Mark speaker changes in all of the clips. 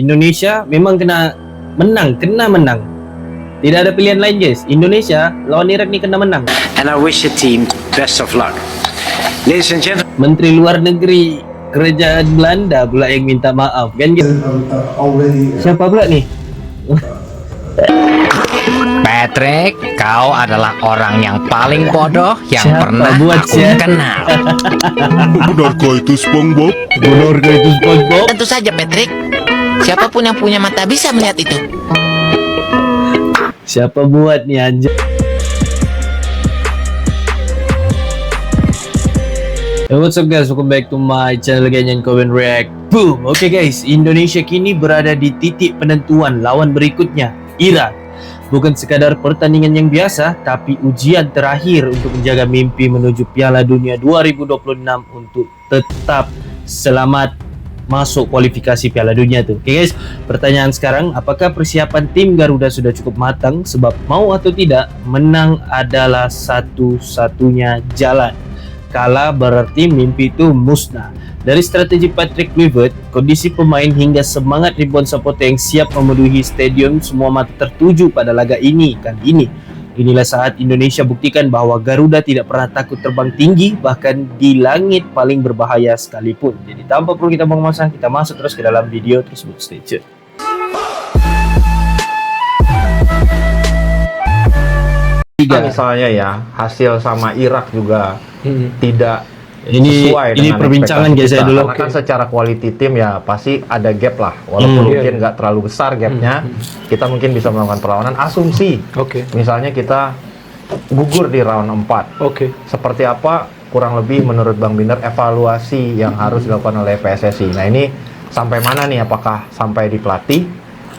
Speaker 1: Indonesia memang kena menang. Tidak ada pilihan lain, guys. Indonesia lawan Irak ni kena menang.
Speaker 2: And I wish the team best of luck. Ladies and gentlemen,
Speaker 1: Menteri Luar Negeri Kerajaan Belanda pula yang minta maaf, kan? Siapa pula ni?
Speaker 3: Patrick, kau adalah orang yang paling bodoh yang
Speaker 1: Siapa
Speaker 3: pernah
Speaker 1: buat
Speaker 3: aku
Speaker 1: siapa?
Speaker 3: kenal.
Speaker 4: Benarkah itu SpongeBob?
Speaker 1: Benarkah itu SpongeBob?
Speaker 3: Tentu saja, Patrick. Siapapun yang punya mata bisa melihat itu.
Speaker 1: Siapa buat ni anjir? Hey, what's up guys, welcome back to my channel again, yang Kowen React. Boom. Okay guys, Indonesia kini berada di titik penentuan lawan berikutnya, Irak. Bukan sekadar pertandingan yang biasa, tapi ujian terakhir untuk menjaga mimpi menuju Piala Dunia 2026 untuk tetap selamat masuk kualifikasi Piala Dunia tuh. Oke guys, pertanyaan sekarang, apakah persiapan tim Garuda sudah cukup matang? Sebab mau atau tidak, menang adalah satu-satunya jalan. Kalah berarti mimpi itu musnah. Dari strategi Patrick Kluivert, kondisi pemain hingga semangat ribuan supporter yang siap memenuhi stadium, semua mata tertuju pada laga ini kali ini. Inilah saat Indonesia buktikan bahwa Garuda tidak pernah takut terbang tinggi, bahkan di langit paling berbahaya sekalipun. Jadi tanpa perlu kita buang masa, kita masuk terus ke dalam video tersebut. Stay tune.
Speaker 5: Misalnya ya, hasil sama Irak juga tidak
Speaker 1: Ini
Speaker 5: sesuai dengan
Speaker 1: perbincangan
Speaker 5: ekspektasi
Speaker 1: guys ya
Speaker 5: kita.
Speaker 1: dulu.
Speaker 5: Karena kan secara quality tim ya pasti ada gap lah, walaupun mungkin nggak terlalu besar gapnya. Kita mungkin bisa melakukan perlawanan. Asumsi, misalnya kita gugur di round 4. Seperti apa kurang lebih menurut Bang Binder evaluasi yang harus dilakukan oleh PSSI? Nah ini sampai mana nih? Apakah sampai di pelatih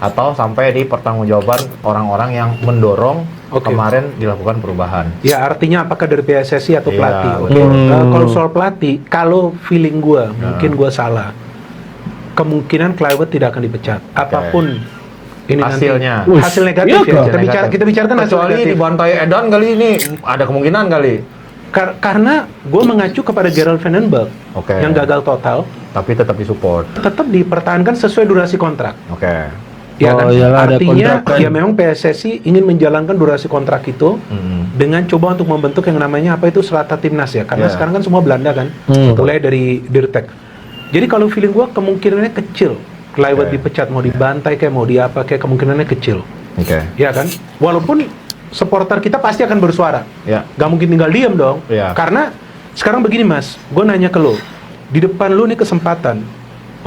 Speaker 5: atau sampai di pertanggungjawaban orang-orang yang mendorong kemarin dilakukan perubahan?
Speaker 6: Ya artinya apakah dari PSSI atau pelatih? Kalau soal pelatih, kalau feeling gue, mungkin gue salah. Kemungkinan Kluivert tidak akan dipecat. Apapun ini
Speaker 5: hasilnya,
Speaker 6: nanti, hasil negatif ya. Kita bicarakan hasil
Speaker 5: kecuali
Speaker 6: negatif.
Speaker 5: dibantai Edan kali ini ada kemungkinan kali.
Speaker 6: Karena gue mengacu kepada Gerald Vandenberg yang gagal total,
Speaker 5: tapi tetap disupport,
Speaker 6: tetap dipertahankan sesuai durasi kontrak. Ya kan?
Speaker 1: Iyalah,
Speaker 6: artinya ya memang PSSI ingin menjalankan durasi kontrak itu dengan coba untuk membentuk yang namanya apa itu serata timnas ya, karena sekarang kan semua Belanda kan, mulai dari Dirtek. Jadi kalau feeling gua kemungkinannya kecil Kluivert dipecat, mau dibantai kayak mau diapa kayak, kemungkinannya kecil. Ya kan, walaupun supporter kita pasti akan bersuara, gak mungkin tinggal diam dong. Karena sekarang begini mas, gue nanya ke lo, di depan lu nih kesempatan,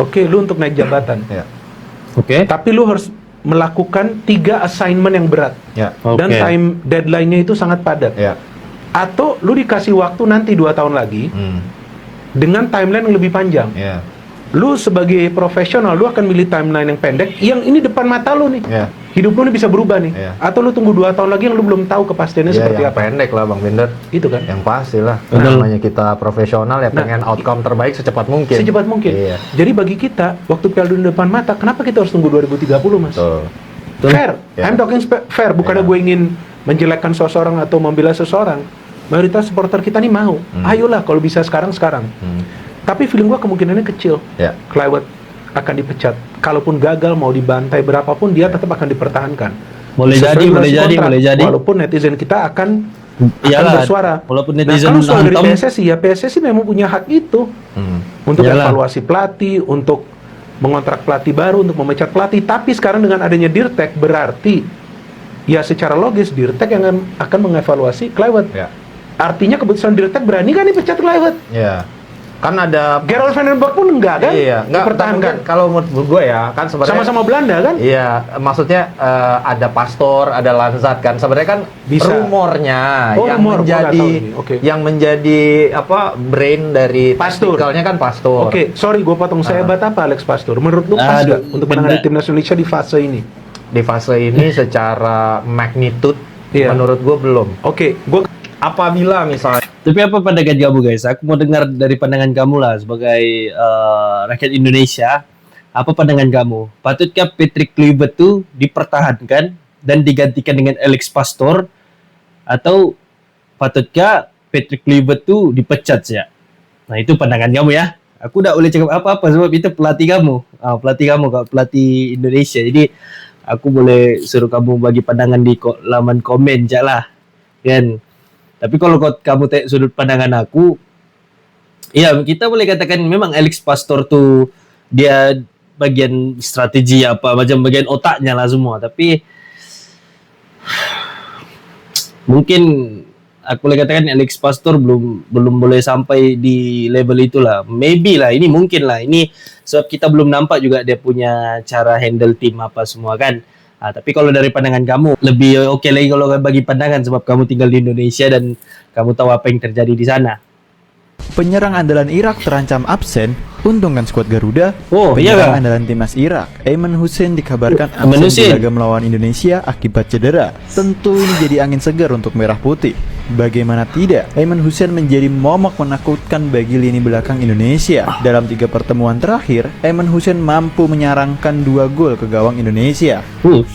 Speaker 6: lu untuk naik jabatan. Tapi lu harus melakukan 3 assignment yang berat, dan time deadline-nya itu sangat padat. Atau lu dikasih waktu nanti 2 tahun lagi dengan timeline yang lebih panjang. Lu sebagai profesional, lu akan milih timeline yang pendek, yang ini depan mata lu nih. Hidup lu nih bisa berubah nih. Atau lu tunggu 2 tahun lagi yang lu belum tahu kepastiannya seperti
Speaker 5: yang
Speaker 6: apa.
Speaker 5: pendek lah Bang Binder.
Speaker 6: Itu kan.
Speaker 5: Yang pasti lah. Namanya kita profesional ya pengen outcome terbaik secepat mungkin. Jadi bagi kita, waktu Piala Dunia depan mata, kenapa kita harus tunggu 2030 mas? Fair. I'm talking fair. Bukannya gue ingin menjelekkan seseorang atau membela seseorang. Mayoritas supporter kita nih mau. Ayolah kalau bisa sekarang. Tapi feeling gue kemungkinannya kecil. Kluivert akan dipecat. Kalaupun gagal mau dibantai berapapun, dia tetap akan dipertahankan. Boleh jadi. Walaupun netizen kita akan bersuara.
Speaker 1: Walaupun
Speaker 6: Nah,
Speaker 1: netizen
Speaker 6: kalau soal dari PSSI ya, PSSI memang punya hak itu untuk evaluasi pelatih, untuk mengontrak pelatih baru, untuk memecat pelatih. Tapi sekarang dengan adanya Dirtek, berarti ya secara logis Dirtek yang akan mengevaluasi Kluivert. Artinya keputusan Dirtek berani kan dipecat Kluivert? Kan ada
Speaker 5: Gerald
Speaker 6: Vandenberg pun enggak kan? Dipertahankan.
Speaker 5: Kalau menurut gue ya, kan sebenarnya
Speaker 6: sama-sama Belanda kan?
Speaker 5: Iya, maksudnya ada Pastor, ada Lanzat kan. Sebenarnya kan rumornya yang menjadi apa brain dari taktikalnya kan Pastor.
Speaker 6: Sorry gue potong, saya hebat apa Alex Pastor? Menurut lu pas nggak untuk menangani timnas Indonesia di fase ini?
Speaker 5: Di fase ini secara magnitude menurut gue belum. Apabila misalnya.
Speaker 1: Tapi apa pandangan kamu guys? Aku mau dengar dari pandangan kamu lah sebagai rakyat Indonesia. Apa pandangan kamu? Patutkah Patrick Kluivert tuh dipertahankan dan digantikan dengan Alex Pastor, atau patutkah Patrick Kluivert tuh dipecat ya? Nah itu pandangan kamu ya. Aku tak boleh cakap apa-apa sebab itu pelatih kamu. Pelatih kamu, pelatih Indonesia. Jadi aku boleh suruh kamu bagi pandangan di laman komen je lah. Kan? Tapi kalau kamu tengok sudut pandangan aku, ya kita boleh katakan memang Alex Pastor tu dia bagian strategi apa, macam bagian otaknya lah semua. Tapi mungkin aku boleh katakan Alex Pastor belum boleh sampai di level itulah. Maybe lah, ini mungkin lah. Ini sebab kita belum nampak juga dia punya cara handle tim apa semua kan. Tapi kalau dari pandangan kamu lebih oke lagi kalau bagi pandangan sebab kamu tinggal di Indonesia dan kamu tahu apa yang terjadi di sana.
Speaker 7: Penyerang andalan Irak terancam absen, untungkan skuad Garuda. Penyerang andalan timnas Irak, Aiman Hussein dikabarkan absen di laga melawan Indonesia akibat cedera. Tentu ini jadi angin segar untuk Merah Putih. Bagaimana tidak, Aiman Hussein menjadi momok menakutkan bagi lini belakang Indonesia. Dalam 3 pertemuan terakhir, Aiman Hussein mampu menyarangkan 2 gol ke gawang Indonesia.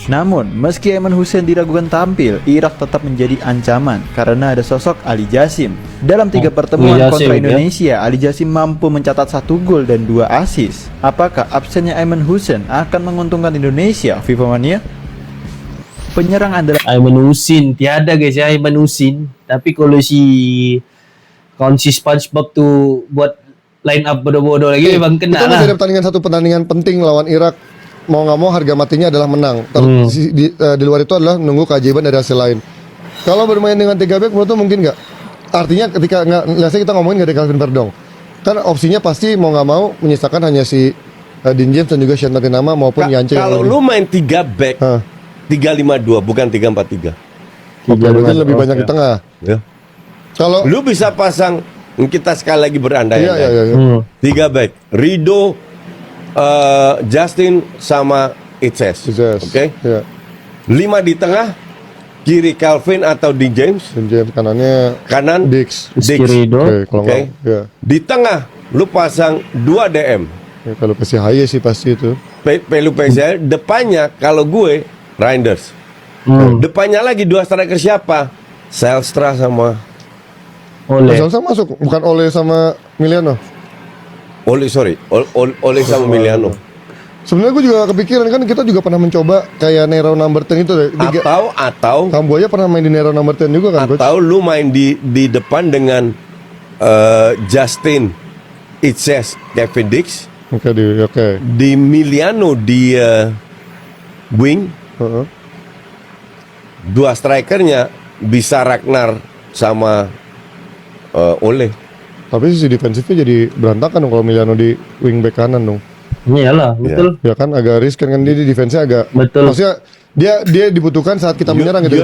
Speaker 7: Namun, meski Aiman Hussein diragukan tampil, Irak tetap menjadi ancaman karena ada sosok Ali Jasim. Dalam 3 pertemuan kontra Indonesia, Ali Jasim mampu mencatat 1 gol dan 2 assist. Apakah absennya Aiman Hussein akan menguntungkan Indonesia, FIFA Mania? Penyerang andalan
Speaker 1: Aiman Hussein tiada guys ya, Aiman Hussein. Tapi kalau si SpongeBob tu buat line up bodoh-bodoh lagi memang kena
Speaker 8: kita
Speaker 1: lah.
Speaker 8: masih ada pertandingan penting lawan Irak. Mau nggak mau harga matinya adalah menang. Di luar itu adalah nunggu keajaiban dari hasil lain. Kalau bermain dengan 3 back menurut mungkin nggak? Artinya ketika kita ngomongin nggak ada Calvin Verdong, kan opsinya pasti mau nggak mau menyisakan hanya si Dean James dan juga Sean Tottenham maupun Yance.
Speaker 9: Kalau lu main 3 back 3-5-2 bukan 3-4-3.
Speaker 8: Berarti lebih banyak di tengah.
Speaker 9: Ya.
Speaker 8: Kalau
Speaker 9: lu bisa pasang, kita sekali lagi berandai-andai. 3 back, Rido, Justin sama Itses. Oke. 5 di tengah, kiri Calvin atau Dean James. Kanan
Speaker 8: Dix.
Speaker 9: Oke. Di tengah lu pasang 2 DM.
Speaker 8: Kalau kasih Haye sih pasti itu.
Speaker 9: Pelu PSL, depannya kalau gue Reinders. Depannya lagi 2 striker siapa? Zelstra sama
Speaker 1: Ole.
Speaker 8: Zelstra masuk, bukan Ole sama Miliano.
Speaker 9: Ole sama Miliano.
Speaker 8: Sebenarnya gue juga kepikiran, kan kita juga pernah mencoba kayak Nero number 10 itu
Speaker 9: atau
Speaker 8: Kamboja pernah main di Nero number 10 juga kan, Coach?
Speaker 9: Atau lu main di depan dengan Justin, Itses, Kevin Dix.
Speaker 8: Oke.
Speaker 9: Di Miliano di wing. 2 strikernya bisa Ragnar sama Ole.
Speaker 8: Tapi sisi defensifnya jadi berantakan dong kalau Miliano di wingback kanan dong.
Speaker 1: Iyalah, betul.
Speaker 8: Ya kan agak riskan kan, dia di defense-nya agak. Betul. Maksudnya dia dibutuhkan saat kita menyerang gitu.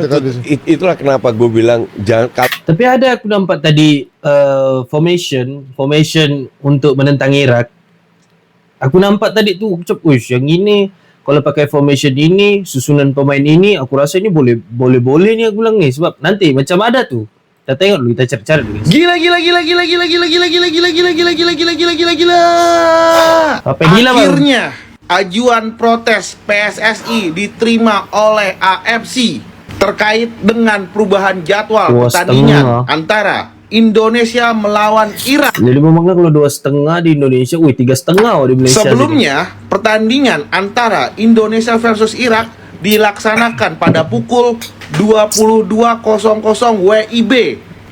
Speaker 9: Itulah kenapa gue bilang jangan.
Speaker 1: Tapi ada aku nampak tadi formation untuk menentang Irak. Aku nampak tadi tuh yang ini kalau pakai formation ini, susunan pemain ini, aku rasa ini boleh nih aku bilang nih, sebab nanti macam ada tuh. Kita tengok dulu, kita cari dulu. Gila. Apa gila, Bang?
Speaker 10: Akhirnya ajuan protes PSSI diterima oleh AFC terkait dengan perubahan jadwal pertandingan antara Indonesia melawan Irak.
Speaker 1: Jadi memang kalau 2,5 di Indonesia, 3,5 di Malaysia.
Speaker 10: Sebelumnya, pertandingan antara Indonesia versus Irak dilaksanakan pada pukul 22.00 WIB.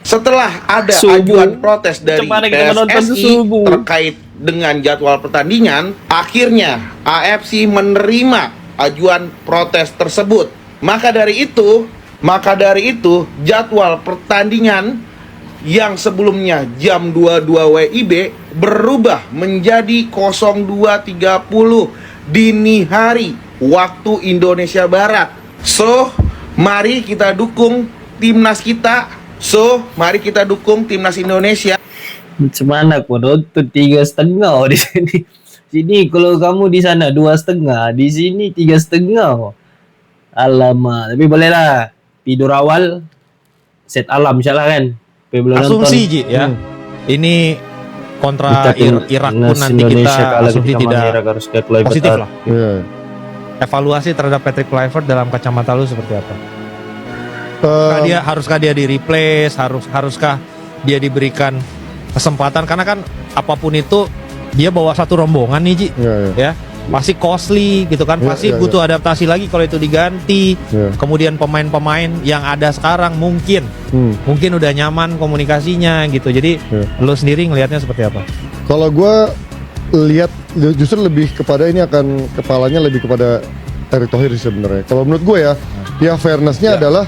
Speaker 10: Setelah ada ajuan protes dari PSSI terkait dengan jadwal pertandingan, akhirnya AFC menerima ajuan protes tersebut. Maka dari itu jadwal pertandingan yang sebelumnya jam 22 WIB berubah menjadi 02.30 dini hari waktu Indonesia Barat. So, mari kita dukung timnas kita. Mari kita dukung timnas Indonesia.
Speaker 1: Macam mana aku nonton 3,5 di sini. Sini kalau kamu di sana 2,5, di sini 3,5. Alamak, tapi bolehlah tidur awal, set alam insyaAllah kan.
Speaker 11: Asumsi Ji ya. Ini kontra Irak pun nanti kita asumsi tidak positif lah. Evaluasi terhadap Patrick Kluivert dalam kacamata lu seperti apa? Haruskah dia di replace? Haruskah dia diberikan kesempatan? Karena kan apapun itu dia bawa satu rombongan nih Ji, ya pasti costly gitu kan, pasti butuh adaptasi lagi kalau itu diganti. Kemudian pemain-pemain yang ada sekarang mungkin udah nyaman komunikasinya gitu. Jadi lo sendiri ngelihatnya seperti apa?
Speaker 8: Kalau gue lihat justru lebih kepada ini akan kepalanya lebih kepada Erick Thohir sebenarnya. Kalau menurut gue ya fairness-nya adalah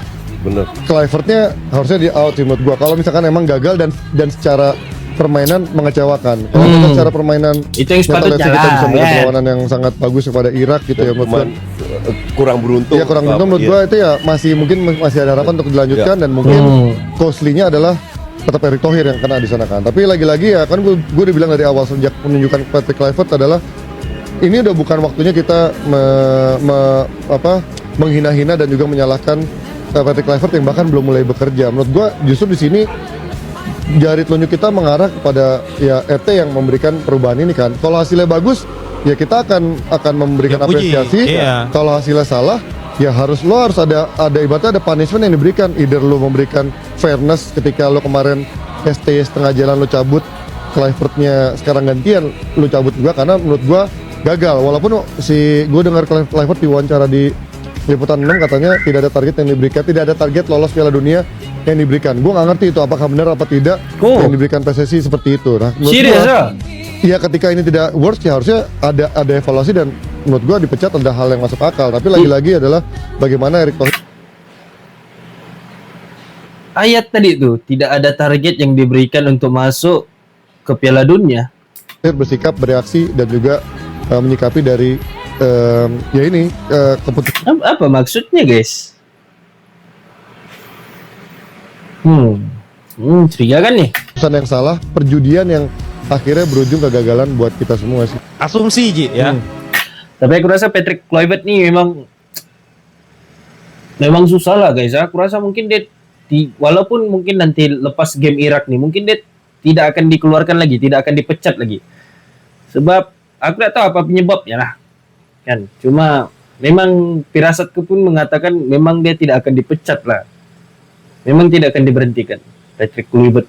Speaker 8: Kluivert-nya harusnya di out sih menurut gue. Kalau misalkan emang gagal dan secara permainan mengecewakan. Kalau kita secara permainan
Speaker 1: itu yang sepatutnya
Speaker 8: kita bisa melihat perlawanan yang sangat bagus kepada Irak gitu ya menurut gue.
Speaker 9: Kurang beruntung.
Speaker 8: Iya kurang beruntung menurut gue itu ya mungkin masih ada harapan untuk dilanjutkan dan mungkin costly-nya adalah tetap Erick Thohir yang kena di sana kan. Tapi lagi-lagi ya kan gue udah bilang dari awal sejak menunjukkan Patrick Kluivert adalah ini udah bukan waktunya kita menghina-hina dan juga menyalahkan Patrick Kluivert yang bahkan belum mulai bekerja. Menurut gue justru di sini jari telunjuk kita mengarah kepada ya RT yang memberikan perubahan ini kan. Kalau hasilnya bagus, ya kita akan memberikan apresiasi. Kalau hasilnya salah, ya lo harus ada ibaratnya ada punishment yang diberikan. Either lo memberikan fairness ketika lo kemarin STY setengah jalan lo cabut, Kluivert-nya sekarang gantian lo cabut juga karena menurut gua gagal. Walaupun gue dengar Kluivert diwawancara di Liputan 6 katanya tidak ada target yang diberikan, tidak ada target lolos Piala Dunia yang diberikan. Gue nggak ngerti itu apakah benar apa tidak yang diberikan PSSI seperti itu. Nah,
Speaker 1: serius ya?
Speaker 8: Iya, ketika ini tidak works ya harusnya ada evaluasi dan menurut gue dipecat ada hal yang masuk akal. Tapi lagi-lagi adalah bagaimana Erick Thohir.
Speaker 1: Ayat tadi tuh tidak ada target yang diberikan untuk masuk ke Piala Dunia.
Speaker 8: Bersikap, bereaksi dan juga menyikapi dari ya ini keputusan.
Speaker 1: Apa maksudnya guys? Curiga kan nih?
Speaker 8: Keputusan yang salah, perjudian yang akhirnya berujung kegagalan buat kita semua sih.
Speaker 11: Asumsi Ji ya.
Speaker 1: Tapi aku rasa Patrick Kluivert nih memang susah lah guys. Aku rasa mungkin dia walaupun mungkin nanti lepas game Irak nih, mungkin dia tidak akan dikeluarkan lagi, tidak akan dipecat lagi. Sebab aku tidak tahu apa penyebabnya lah. Kan, cuma memang firasatku pun mengatakan memang dia tidak akan dipecat lah. Memang tidak akan diberhentikan Patrick Kluivert.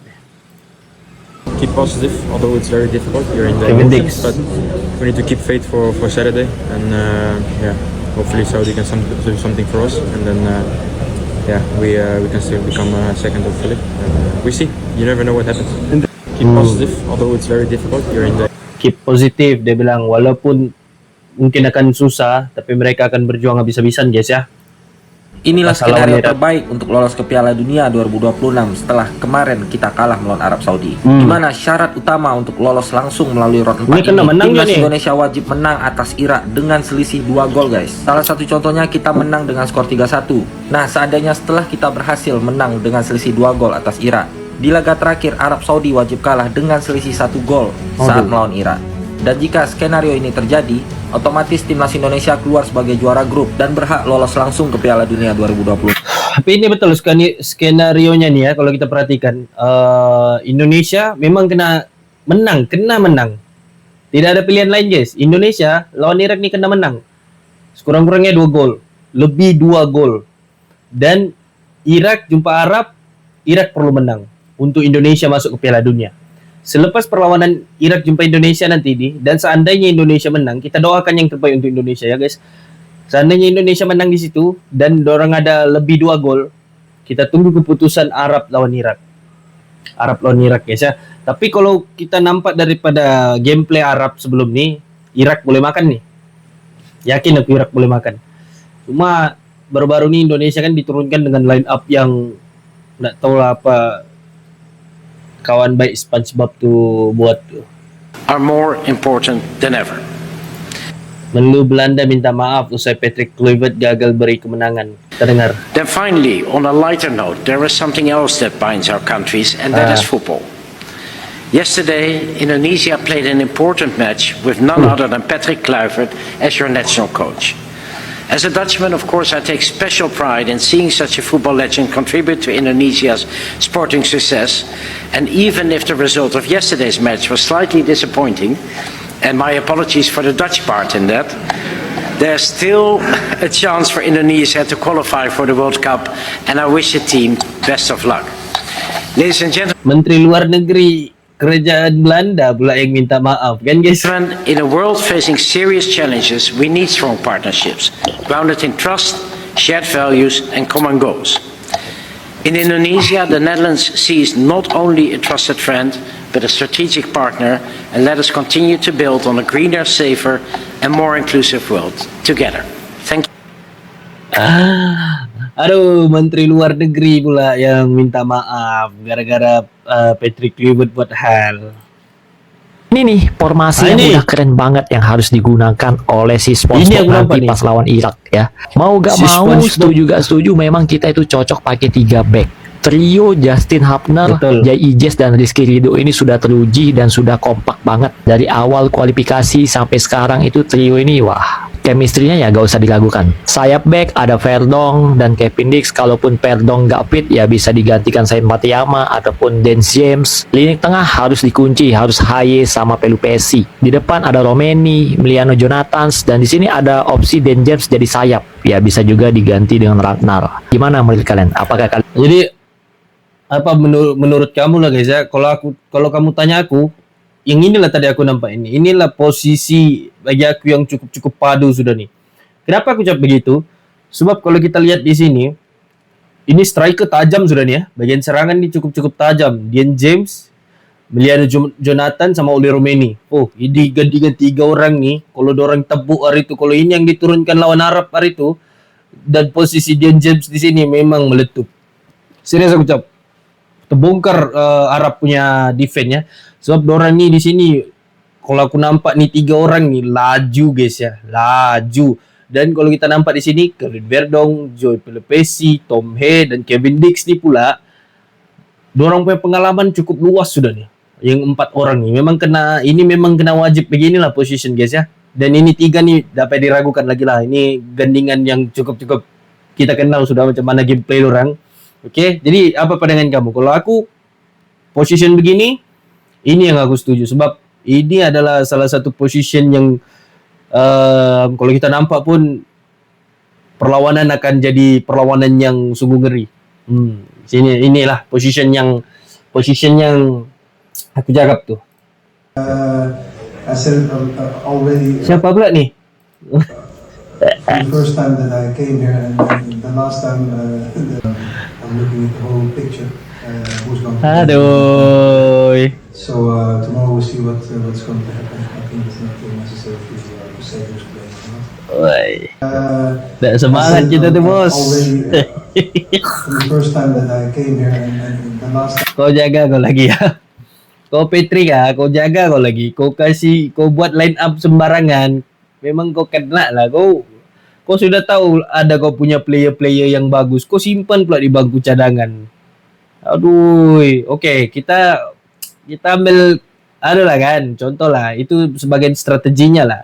Speaker 12: Keep positive, although it's very difficult. You're in the emotions, but we need to keep faith for Saturday, and hopefully Saudi can do something for us, and then we can still become second hopefully. And, we see. You never know what happens. Keep positive, although it's very difficult. You're in the
Speaker 1: keep positive, dia bilang walaupun mungkin akan susah, tapi mereka akan berjuang habis-habisan guys ya.
Speaker 13: Inilah skenario terbaik untuk lolos ke Piala Dunia 2026 setelah kemarin kita kalah melawan Arab Saudi. Di mana syarat utama untuk lolos langsung melalui round 4 ini, timnas Indonesia wajib menang atas Irak dengan selisih 2 gol guys. Salah satu contohnya kita menang dengan skor 3-1. Nah, seandainya setelah kita berhasil menang dengan selisih 2 gol atas Irak, di laga terakhir Arab Saudi wajib kalah dengan selisih 1 gol saat melawan Irak. Dan jika skenario ini terjadi, otomatis timnas Indonesia keluar sebagai juara grup dan berhak lolos langsung ke Piala Dunia 2020.
Speaker 1: Tapi ini betul skenario-nya nih ya, kalau kita perhatikan. Indonesia memang kena menang. Tidak ada pilihan lain guys. Indonesia lawan Irak nih kena menang. Sekurang-kurangnya 2 gol. Lebih 2 gol. Dan Irak jumpa Arab, Irak perlu menang untuk Indonesia masuk ke Piala Dunia. Selepas perlawanan Irak jumpa Indonesia nanti dan seandainya Indonesia menang, kita doakan yang terbaik untuk Indonesia ya guys. Seandainya Indonesia menang di situ dan dorang ada lebih 2 gol, kita tunggu keputusan Arab lawan Irak guys ya. Tapi kalau kita nampak daripada gameplay Arab sebelum nih, Irak boleh makan nih. Yakin aku Irak boleh makan. Cuma baru-baru nih Indonesia kan diturunkan dengan line up yang nggak tahu lah apa kawan baik SpongeBob tuh buat tuh.
Speaker 2: Are more important than ever.
Speaker 1: Menlu Belanda minta maaf usai Patrick Kluivert gagal beri kemenangan. Kita dengar.
Speaker 2: Then finally, on a lighter note, there is something else that binds our countries, and that is football. Yesterday, Indonesia played an important match with none other than Patrick Kluivert as your national coach. As a Dutchman, of course, I take special pride in seeing such a football legend contribute to Indonesia's sporting success. And even if the result of yesterday's match was slightly disappointing, and my apologies for the Dutch part in that, there's still a chance for Indonesia to qualify for the World Cup, and I wish the team best of luck. Ladies and gentlemen.
Speaker 1: Menteri Luar Negeri kerajaan Belanda pula yang minta maaf kan guys.
Speaker 2: In a world facing serious challenges, we need strong partnerships, grounded in trust, shared values and common goals. In Indonesia, the Netherlands sees not only a trusted friend, but a strategic partner, and let us continue to build on a greener, safer and more inclusive world together. Thank you.
Speaker 1: Aduh, Menteri Luar Negeri pula yang minta maaf gara-gara Patrick Kluivert buat hal.
Speaker 14: Ini nih formasi yang udah keren banget yang harus digunakan oleh si SpongeBob nanti pas lawan Irak ya. Mau gak mau, setuju gak setuju, memang kita itu cocok pakai 3 back. Trio Justin Hapner, Jay Ijes dan Rizky Ridho ini sudah teruji dan sudah kompak banget dari awal kualifikasi sampai sekarang. Itu trio ini wah, chemistry-nya ya gak usah diragukan. Sayap back ada Verdong dan Kevin Dix. Kalaupun Verdong gak fit ya bisa digantikan Sain Matiyama ataupun Dan James. Lini tengah harus dikunci, harus Haye sama Pelupesi. Di depan ada Romeni, Emiliano Jonathans, dan di sini ada opsi Dan James jadi sayap. Ya bisa juga diganti dengan Ragnar. Gimana menurut kalian? Apakah kalian?
Speaker 1: Jadi apa menurut kamu lah guys ya, kalau kamu tanya aku, yang inilah tadi aku nampak inilah posisi bagi aku yang cukup padu sudah nih. Kenapa aku ucap begitu? Sebab kalau kita lihat di sini, ini striker tajam sudah nih ya, bagian serangan ini cukup tajam. Dan James, Emiliano Jonathan sama Oli Romeni. Oh, ini gantikan 3 orang nih. Kalau orang tebuk hari itu, kalau ini yang diturunkan lawan Arab hari itu, dan posisi Dan James di sini memang meletup. Serius aku ucap. Terbongkar Arab punya defense ya. Sebab orang ni di sini kalau aku nampak ni 3 orang ni laju guys ya, laju. Dan kalau kita nampak di sini Kevin Verdong, Joy Pelupesi, Tom Hay dan Kevin Dix ni pula, dorang punya pengalaman cukup luas sudah nih. Yang 4 orang ni memang kena wajib beginilah position guys ya. Dan ini 3 ni dapat diragukan lagi lah. Ini gandingan yang cukup kita kenal sudah macam mana gameplay orang. Oke, jadi apa pandangan kamu? Kalau aku position begini, ini yang aku setuju. Sebab ini adalah salah satu position yang kalau kita nampak pun perlawanan akan jadi perlawanan yang sungguh ngeri. Inilah position yang aku cakap tuh. Siapa pula nih?
Speaker 15: The first time that I came here and the last time I'm looking at the whole picture. Who's going to
Speaker 1: Aduh.
Speaker 15: So tomorrow we'll see what's going to happen. I think it's not necessary to say who's playing.
Speaker 1: Tak semangat kita tu bos.
Speaker 15: The first time that I came here and the last time.
Speaker 1: Kau jaga kau lagi ya. Kau Patrick kau jaga kau lagi. Kau buat line up sembarangan. Memang kau kena lah. Kau sudah tahu ada kau punya player-player yang bagus. Kau simpan pula di bangku cadangan. Aduh. Okay, kita ambil lah kan. Contoh lah. Itu sebagai strateginya lah.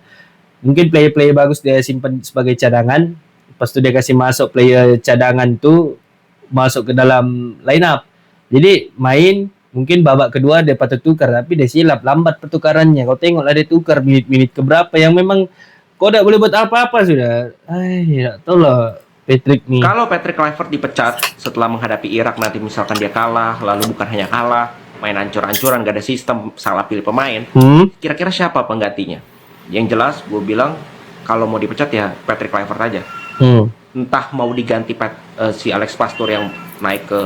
Speaker 1: Mungkin player-player bagus dia simpan sebagai cadangan. Lepas tu dia kasih masuk player cadangan tu masuk ke dalam line up. Jadi main mungkin babak kedua dia patut tukar, tapi dia silap, lambat pertukarannya. Kau tengoklah dia tukar minit-minit keberapa yang memang kau tak boleh buat apa-apa sudah. Tak tahu lah Patrick nih.
Speaker 16: Kalau Patrick Kluivert dipecat setelah menghadapi Irak, nanti misalkan dia kalah, lalu bukan hanya kalah, main hancur-hancuran, gak ada sistem, salah pilih pemain, kira-kira siapa penggantinya? Yang jelas gue bilang kalau mau dipecat ya Patrick Kluivert aja. Entah mau diganti si Alex Pastor yang naik ke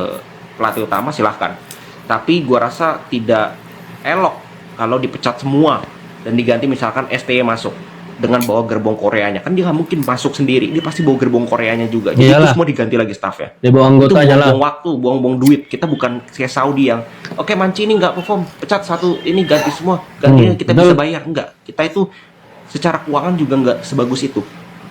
Speaker 16: pelatih utama, silahkan. Tapi gua rasa tidak elok kalau dipecat semua dan diganti misalkan STY masuk dengan bawa gerbong Koreanya. Kan dia nggak mungkin masuk sendiri, dia pasti bawa gerbong Koreanya juga. Jadi itu semua diganti lagi staffnya.
Speaker 1: Dia bawa anggotanya lah.
Speaker 16: Buang waktu, buang duit. Kita bukan kayak Saudi yang oke, Mancini nggak perform, pecat satu, ini ganti semua, gantinya kita bisa bayar. Enggak, kita itu secara keuangan juga nggak sebagus itu.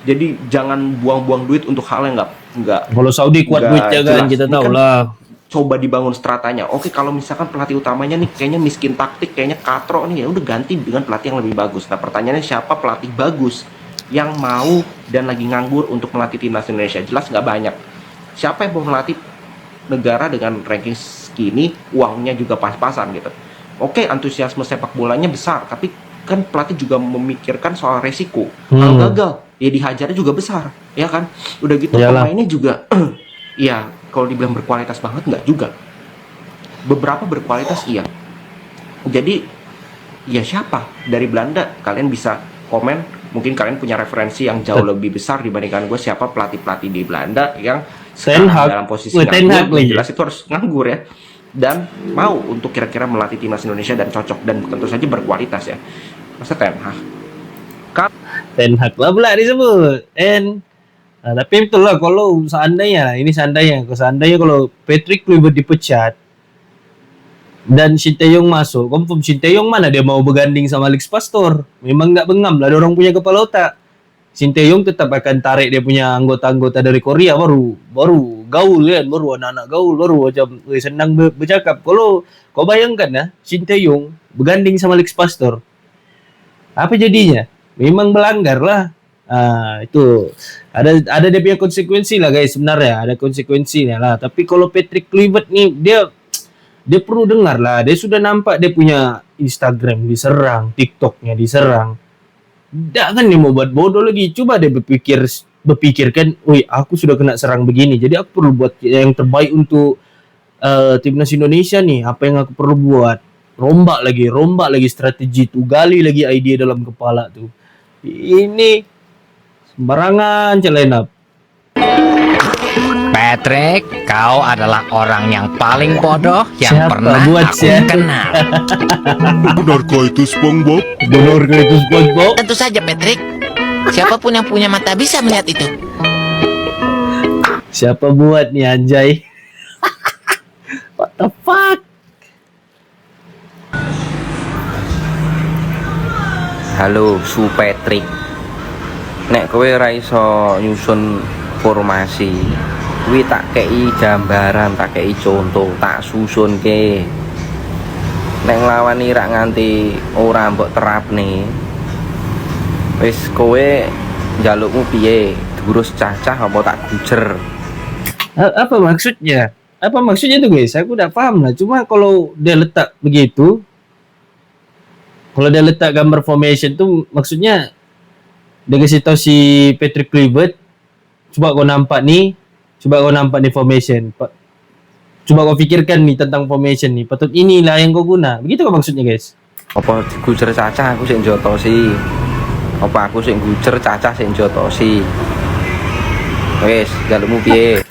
Speaker 16: Jadi jangan buang-buang duit untuk hal yang nggak.
Speaker 1: Kalau Saudi kuat duitnya kan, kita tahu lah.
Speaker 16: Coba dibangun stratanya. Oke, kalau misalkan pelatih utamanya nih kayaknya miskin taktik, kayaknya katro nih, ya udah ganti dengan pelatih yang lebih bagus. Nah, pertanyaannya siapa pelatih bagus yang mau dan lagi nganggur untuk melatih timnas Indonesia? Jelas nggak banyak. Siapa yang mau melatih negara dengan ranking segini, uangnya juga pas-pasan gitu. Oke, antusiasme sepak bolanya besar, tapi kan pelatih juga memikirkan soal resiko. Kalau gagal, ya dihajarnya juga besar, ya kan? Udah gitu pemainnya juga ya kalau dibilang berkualitas banget nggak juga. Beberapa berkualitas iya, Jadi ya siapa dari Belanda? Kalian bisa komen, mungkin kalian punya referensi yang jauh lebih besar dibandingkan gue, siapa pelatih-pelatih di Belanda yang sekarang dalam posisi nganggur. Jelas itu harus nganggur ya, dan mau untuk kira-kira melatih timnas Indonesia dan cocok dan tentu saja berkualitas ya. Masa Ten Hag?
Speaker 1: Ten Hag lah pula disebut. Tapi betul lah, kalau seandainya kalau Patrick Kluivert dipecat dan Shin Tae-yong masuk, confirm Shin Tae-yong mana dia mau berganding sama Alex Pastor? Memang nggak bengam lah, ada orang punya kepala otak. Shin Tae-yong tetap akan tarik dia punya anggota-anggota dari Korea, baru gaul kan, baru anak-anak gaul, baru macam senang bercakap. Kalau kau bayangkan ya, Shin Tae-yong berganding sama Alex Pastor, apa jadinya? Memang melanggar lah. Itu ada dia punya konsekuensi lah guys, sebenarnya ada konsekuensinya lah. Tapi kalau Patrick Kluivert nih, dia perlu dengar lah. Dia sudah nampak dia punya Instagram diserang, TikToknya diserang. Jangan dia mau buat bodoh lagi. Coba dia berpikirkan, wih aku sudah kena serang begini, jadi aku perlu buat yang terbaik untuk timnas Indonesia nih. Apa yang aku perlu buat? Rombak lagi strategi tuh, gali lagi ide dalam kepala tuh. Ini sembarangan celenap.
Speaker 3: Patrick, kau adalah orang yang paling bodoh yang
Speaker 1: Siapa
Speaker 3: pernah
Speaker 1: buat
Speaker 3: aku
Speaker 1: ya?
Speaker 3: kenal.
Speaker 4: Benarkah itu SpongeBob?
Speaker 17: Tentu saja, Patrick. Siapapun yang punya mata bisa melihat itu.
Speaker 1: Siapa buat nih anjay? What the fuck?
Speaker 18: Halo, Su Patrick. Nek kowe ora iso nyusun formasi, kuwi tak kei gambaran, tak kei contoh, tak susunke. Nek nglawan Irak nganti ora mbok terapne, wis kowe njalukmu piye? Diurus cacah apa tak gujer?
Speaker 1: Apa maksudnya? Apa maksudnya tuh guys? Aku udah paham lah. Cuma kalau dia letak begitu, kalau dia letak gambar formation tuh maksudnya dia kasih tahu si Patrick Kluivert, coba kau nampak nih formation. Coba kau pikirkan nih tentang formation nih. Patut inilah yang kau guna. Begitu kan maksudnya guys?
Speaker 18: Apa digujer cacah aku sing jotosi? Apa aku sing gujer cacah sing jotosi? Wes, jalukmu piye?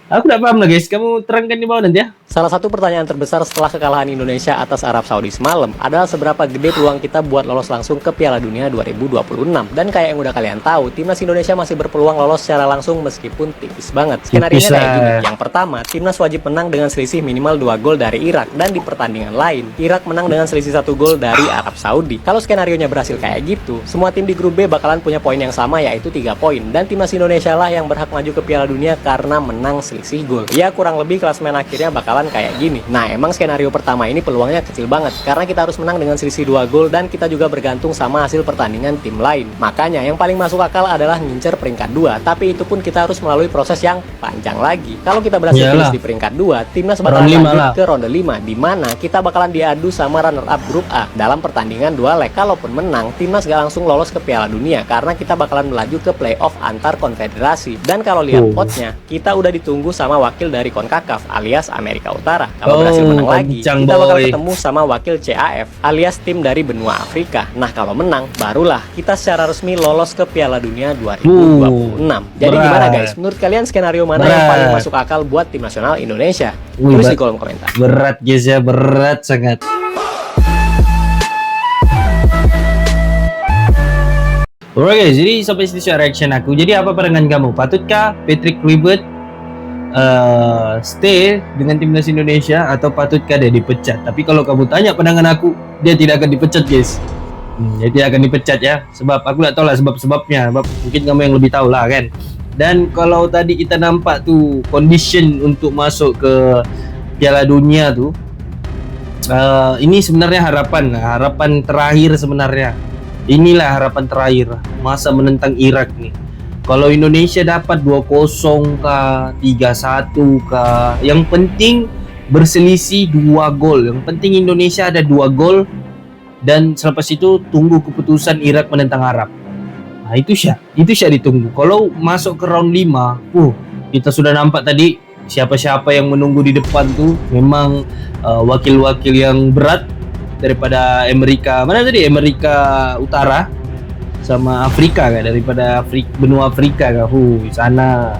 Speaker 1: Aku udah paham lah guys, kamu terangkan di bawah nanti ya.
Speaker 19: Salah satu pertanyaan terbesar setelah kekalahan Indonesia atas Arab Saudi semalam adalah seberapa gede peluang kita buat lolos langsung ke Piala Dunia 2026. Dan kayak yang udah kalian tahu, timnas Indonesia masih berpeluang lolos secara langsung meskipun tipis banget. Skenario-nya kayak gini. Yang pertama, timnas wajib menang dengan selisih minimal 2 gol dari Irak. Dan di pertandingan lain, Irak menang dengan selisih 1 gol dari Arab Saudi. Kalau skenario-nya berhasil kayak gitu, semua tim di grup B bakalan punya poin yang sama, yaitu 3 poin. Dan timnas Indonesia lah yang berhak maju ke Piala Dunia karena menang selisih gol. Ya kurang lebih klasemen akhirnya bakalan kayak gini. Nah emang skenario pertama ini peluangnya kecil banget karena kita harus menang dengan selisih 2 gol dan kita juga bergantung sama hasil pertandingan tim lain. Makanya yang paling masuk akal adalah ngincer peringkat 2, tapi itu pun kita harus melalui proses yang panjang lagi. Kalau kita berhasil finish di peringkat 2, timnas bakalan lanjut ke ronde 5, di mana kita bakalan diadu sama runner up grup A dalam pertandingan 2 leg. Kalaupun menang, timnas gak langsung lolos ke Piala Dunia karena kita bakalan melaju ke playoff antar konfederasi. Dan kalau lihat potnya, kita udah ditunggu sama wakil dari CONCACAF alias Amerika Utara. Kalau berhasil menang lagi, kita bakal ketemu sama wakil CAF alias tim dari benua Afrika. Nah kalau menang, barulah kita secara resmi lolos ke Piala Dunia 2026. Jadi gimana guys? Menurut kalian skenario mana yang paling masuk akal buat tim nasional Indonesia? Tulis di kolom komentar.
Speaker 1: Berat guys ya, berat sangat. Alright guys, jadi sampai sini reaction aku. Jadi apa pandangan kamu? Patutkah Patrick Kluivert stay dengan timnas Indonesia atau patutkah dia dipecat? Tapi kalau kamu tanya pandangan aku, dia tidak akan dipecat guys. Dia tidak akan dipecat ya. Sebab aku tak tahu lah sebab-sebabnya. Mungkin kamu yang lebih tahu lah kan. Dan kalau tadi kita nampak tuh condition untuk masuk ke Piala Dunia tuh, ini sebenarnya harapan terakhir sebenarnya. Inilah harapan terakhir masa menentang Irak nih. Kalau Indonesia dapat 2-0 kah, 3-1 kah, yang penting berselisih 2 gol. Yang penting Indonesia ada 2 gol dan selepas itu tunggu keputusan Irak menentang Arab. Nah, itu sya ditunggu. Kalau masuk ke round 5, kita sudah nampak tadi siapa-siapa yang menunggu di depan tuh memang wakil-wakil yang berat daripada Amerika. Mana tadi? Amerika Utara sama Afrika kan, daripada benua Afrika kan. Sana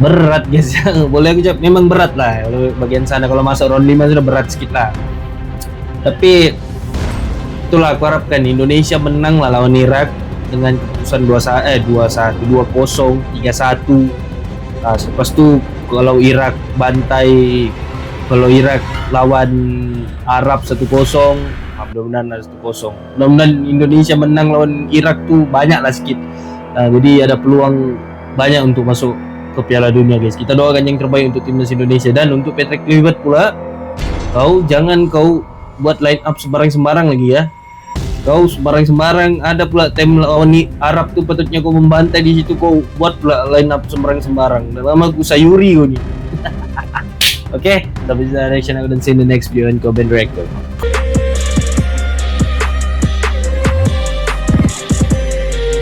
Speaker 1: berat guys. Boleh aku jawab, memang berat lah kalau bagian sana. Kalau masuk round 5 sudah berat sedikit lah. Tapi itulah aku harapkan Indonesia menang lah lawan Irak dengan keputusan 2-1, 2-0, 3-1. Nah, lepas tu kalau Irak lawan Arab 1-0, mudah-mudahan 1-0. Mudah-mudahan Indonesia menang lawan Irak tu banyak lah sikit. Nah, jadi ada peluang banyak untuk masuk ke Piala Dunia guys. Kita doakan yang terbaik untuk timnas Indonesia. Dan untuk Patrick Kluivert pula, jangan kau buat line up sembarang-sembarang lagi ya. Kau sembarang-sembarang, ada pula tim lawan Arab tuh patutnya kau membantai di situ, kau buat pula line up sembarang-sembarang. Dan lama aku sayuri kau ni. Oke, tapi saya reaction aku dan see in the next video and comment react.